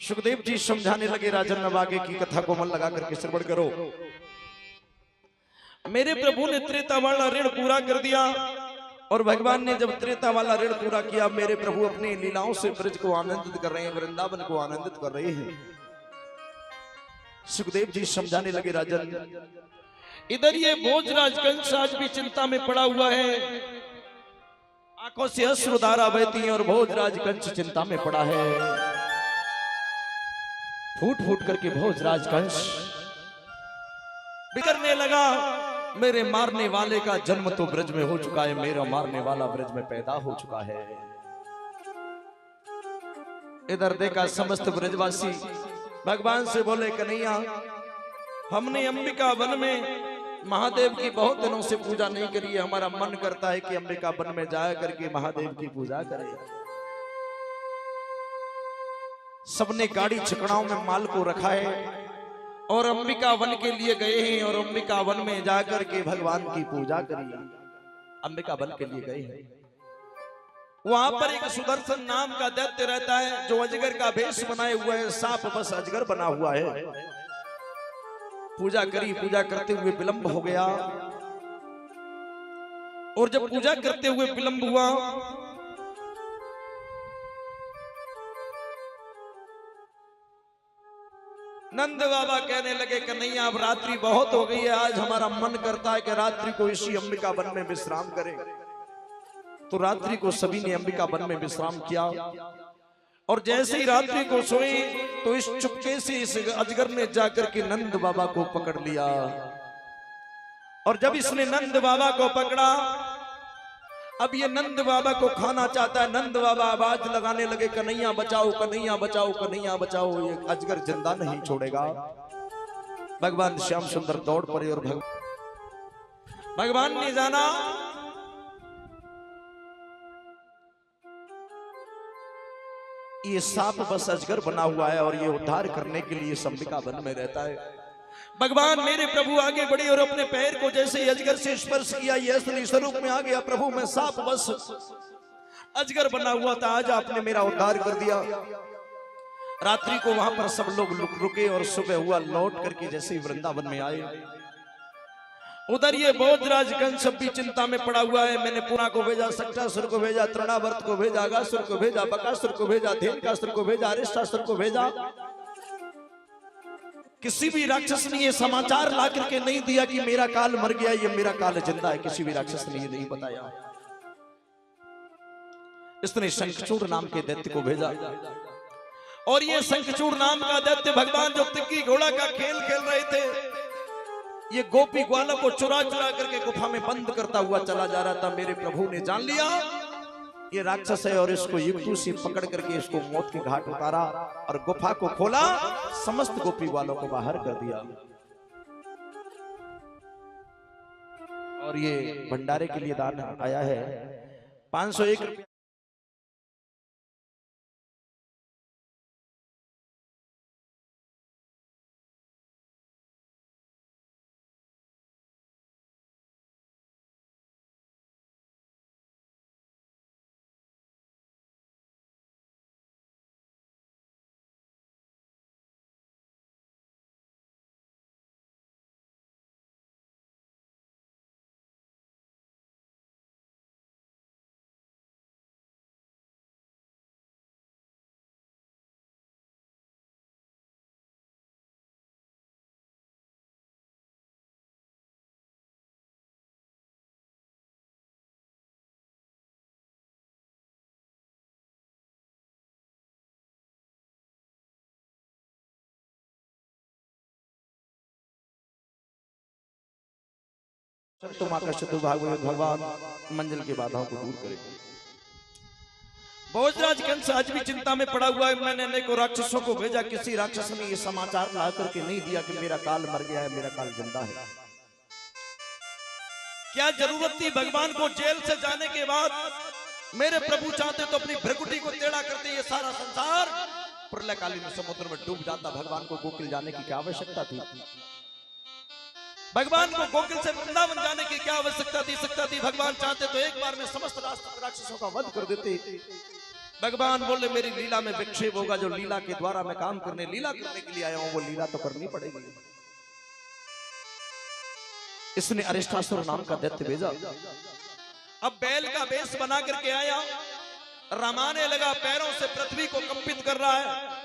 सुखदेव जी समझाने लगे राजन नवागे की कथा को मन लगा करके श्रवण करो। मेरे प्रभु ने त्रेता वाला ऋण पूरा कर दिया और भगवान ने जब त्रेता वाला ऋण पूरा किया, मेरे प्रभु अपनी लीलाओं से ब्रज को आनंदित कर रहे हैं, वृंदावन को आनंदित कर रहे हैं। सुखदेव जी समझाने लगे राजन, इधर ये भोजराज कंस आज भी चिंता में पड़ा हुआ है, आंखों से अश्रुधारा बहती है और भोजराज कंस चिंता में पड़ा है। फूट फूट करके भोजराज कंस बिगड़ने लगा। मेरे मारने वाले का जन्म तो ब्रज में हो चुका है, मेरा मारने वाला ब्रज में पैदा हो चुका है। इधर देखा समस्त ब्रजवासी भगवान से बोले, कन्हैया हमने अंबिका वन में महादेव की बहुत दिनों से पूजा नहीं करी है, हमारा मन करता है कि अंबिका वन में जाया करके महादेव की पूजा करें। सबने गाड़ी छकड़ाओं में माल को रखा है और अंबिका वन के लिए गए हैं और अंबिका वन में जाकर के भगवान की पूजा करी। अंबिका वन के लिए गए हैं, वहां पर एक सुदर्शन नाम का दैत्य रहता है जो अजगर का भेष बनाए हुआ है, सांप बस अजगर बना हुआ है। पूजा करी, पूजा करते हुए विलंब हो गया और जब पूजा करते हुए विलंब हुआ नंद बाबा कहने लगे, कन्हैया अब रात्रि बहुत हो गई है, आज हमारा मन करता है कि रात्रि को इसी अंबिका वन में विश्राम करें। तो रात्रि को सभी ने अंबिका वन में विश्राम किया और जैसे ही रात्रि को सोए तो इस चुपके से इस अजगर ने जाकर के नंद बाबा को पकड़ लिया और जब इसने नंद बाबा को पकड़ा, अब ये नंद बाबा को खाना चाहता है। नंद बाबा आवाज लगाने लगे, कन्हैया बचाओ, कन्हैया बचाओ, कन्हैया बचाओ, ये अजगर जिंदा नहीं छोड़ेगा। भगवान श्याम सुंदर दौड़ पड़े और भगवान ने जाना ये सांप बस अजगर बना हुआ है और ये उद्धार करने के लिए अंबिका वन में रहता है। भगवान मेरे प्रभु आगे बढ़े और अपने पैर को जैसे अजगर से स्पर्श किया, ये असली स्वरूप में आ गया। प्रभु मैं सांप बस अजगर बना हुआ था, आज आपने मेरा उद्धार कर दिया। रात्रि को वहां पर सब लोग रुके और सुबह हुआ लौट करके जैसे ही वृंदावन में आए, उधर ये भोजराज कंस भी चिंता में पड़ा हुआ है। मैंने पुना को भेजा, सक्टासुर को भेजा, तृणावर्त को भेजा, अगासुर को भेजा, बकासुर को भेजा, धेनुकासुर को भेजा, अरिष्टासुर को भेजा, किसी भी राक्षस ने ये समाचार ला करके नहीं दिया कि मेरा काल मर गया, ये मेरा काल जिंदा है। किसी भी राक्षस ने ये नहीं बताया। इसने शंखचूड़ नाम के दैत्य को भेजा और ये शंखचूड़ नाम का दैत्य भगवान जो तिक्की घोड़ा का खेल खेल रहे थे, ये गोपी ग्वालों को चुरा चुरा करके गुफा में बंद करता हुआ चला जा रहा था। मेरे प्रभु ने जान लिया ये राक्षस है और इसको युक्ति से पकड़ करके इसको मौत के घाट उतारा और गुफा को खोला, समस्त गोपी ग्वालों को बाहर कर दिया और ये भंडारे के लिए दान आया है 501। भगवान मंजिल की बाधाओं को दूर करे। भोजराज कंस आज भी चिंता में पड़ा हुआ है। मैंने अनेकों राक्षसों को भेजा, किसी राक्षस ने ये समाचार ला करके नहीं दिया कि मेरा काल मर गया है, मेरा काल जिंदा है। क्या जरूरत थी भगवान को जेल से जाने के बाद? मेरे प्रभु चाहते तो अपनी भ्रकुटी को टेढ़ा करते ये सारा संसार प्रलयकालीन समुद्र में डूब जाता। भगवान को गोकुल जाने की क्या आवश्यकता थी? भगवान को गोकुल से वृंदावन जाने की क्या आवश्यकता थी? भगवान चाहते तो एक बार में समस्त राक्षसों का वध कर देते। भगवान बोले मेरी लीला में विक्षेप होगा, जो लीला के द्वारा मैं काम करने लीला करने के लिए आया हूं वो लीला तो करनी पड़ेगी। इसने अरिष्टासुर नाम का दैत्य भेजा। अब बैल का वेश बना करके आया, रमाने लगा, पैरों से पृथ्वी को कंपित कर रहा है।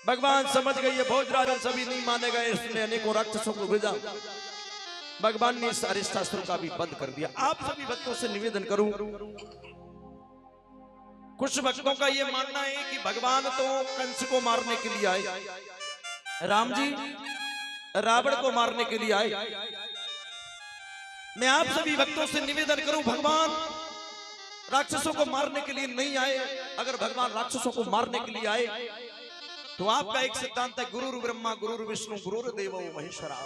भगवान समझ गए ये भोजराजन सभी नहीं मानेगा, इसने अनेकों राक्षसों को भेजा। भगवान ने इस अरिष्टासुर का भी वध कर दिया। आप सभी भक्तों से निवेदन करूं, कुछ भक्तों का यह मानना है कि भगवान तो कंस को मारने के लिए आए, राम जी रावण को मारने के लिए आए। मैं आप सभी भक्तों से निवेदन करूं, भगवान राक्षसों को मारने के लिए नहीं आए। अगर भगवान राक्षसों को मारने के लिए आए तो आपका एक सिद्धांत है, गुरुर् ब्रह्मा गुरुर् विष्णु गुरुर्देवो महेश्वरा।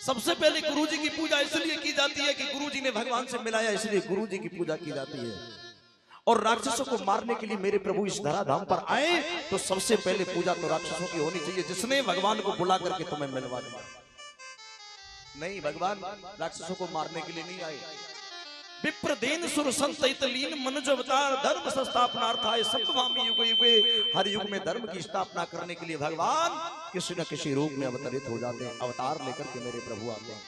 सबसे पहले गुरु जी की पूजा इसलिए की जाती है कि गुरु जी ने भगवान से मिलाया, इसलिए गुरु जी की पूजा की जाती है। और राक्षसों को मारने के लिए मेरे प्रभु इस धराधाम पर आए तो सबसे पहले पूजा तो राक्षसों की होनी चाहिए, जिसने भगवान को बुला करके तुम्हें मिलवा दिया। नहीं, भगवान राक्षसों को मारने के लिए नहीं आए। विप्रदेन सुर संत लीन मनुज अवतार धर्म संस्थापनार्थाय संभवामि युगे युगे। हर युग में धर्म की स्थापना करने के लिए भगवान किसी न किसी रूप में अवतरित हो जाते हैं, अवतार लेकर के मेरे प्रभु आते हैं।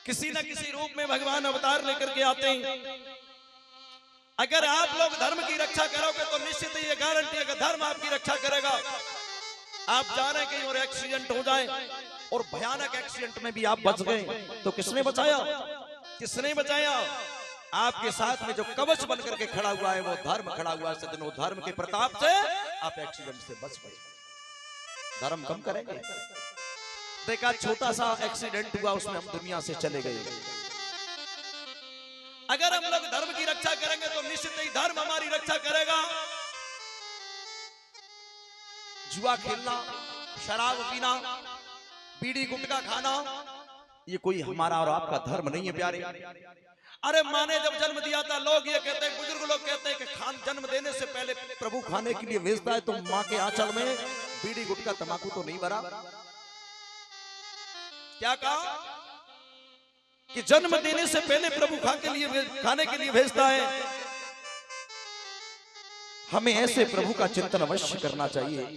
किसी न किसी रूप में भगवान अवतार लेकर के आते हैं। अगर आप लोग धर्म की रक्षा करोगे तो निश्चित ही ये गारंटी है कि धर्म आपकी रक्षा करेगा। आप जा रहे हैं कहीं और एक्सीडेंट हो जाए और भयानक एक्सीडेंट में भी आप बच गए तो किसने बचाया? किसने बचाया? आपके साथ में जो कवच बन करके खड़ा हुआ है वो धर्म खड़ा हुआ है। सज्जनों, धर्म के प्रताप से आप एक्सीडेंट से बच गए। धर्म कम करेंगे। देखा छोटा सा एक्सीडेंट हुआ, उसमें हम दुनिया से चले गए। अगर हम लोग धर्म की रक्षा करेंगे तो निश्चित ही धर्म हमारी रक्षा करेगा। जुआ खेलना, शराब पीना, बीड़ी गुटखा खाना, ये कोई हमारा और आपका धर्म नहीं है प्यारे। अरे माँ ने जब जन्म दिया था, लोग ये कहते हैं, बुजुर्ग लोग कहते हैं कि जन्म देने से पहले प्रभु खाने के लिए भेजता है, तो माँ के आंचल में बीड़ी गुटखा तंबाकू तो नहीं भरा। क्या कहा कि जन्म देने से पहले प्रभु खाने के लिए भेजता है। हमें ऐसे प्रभु का चिंतन अवश्य करना चाहिए।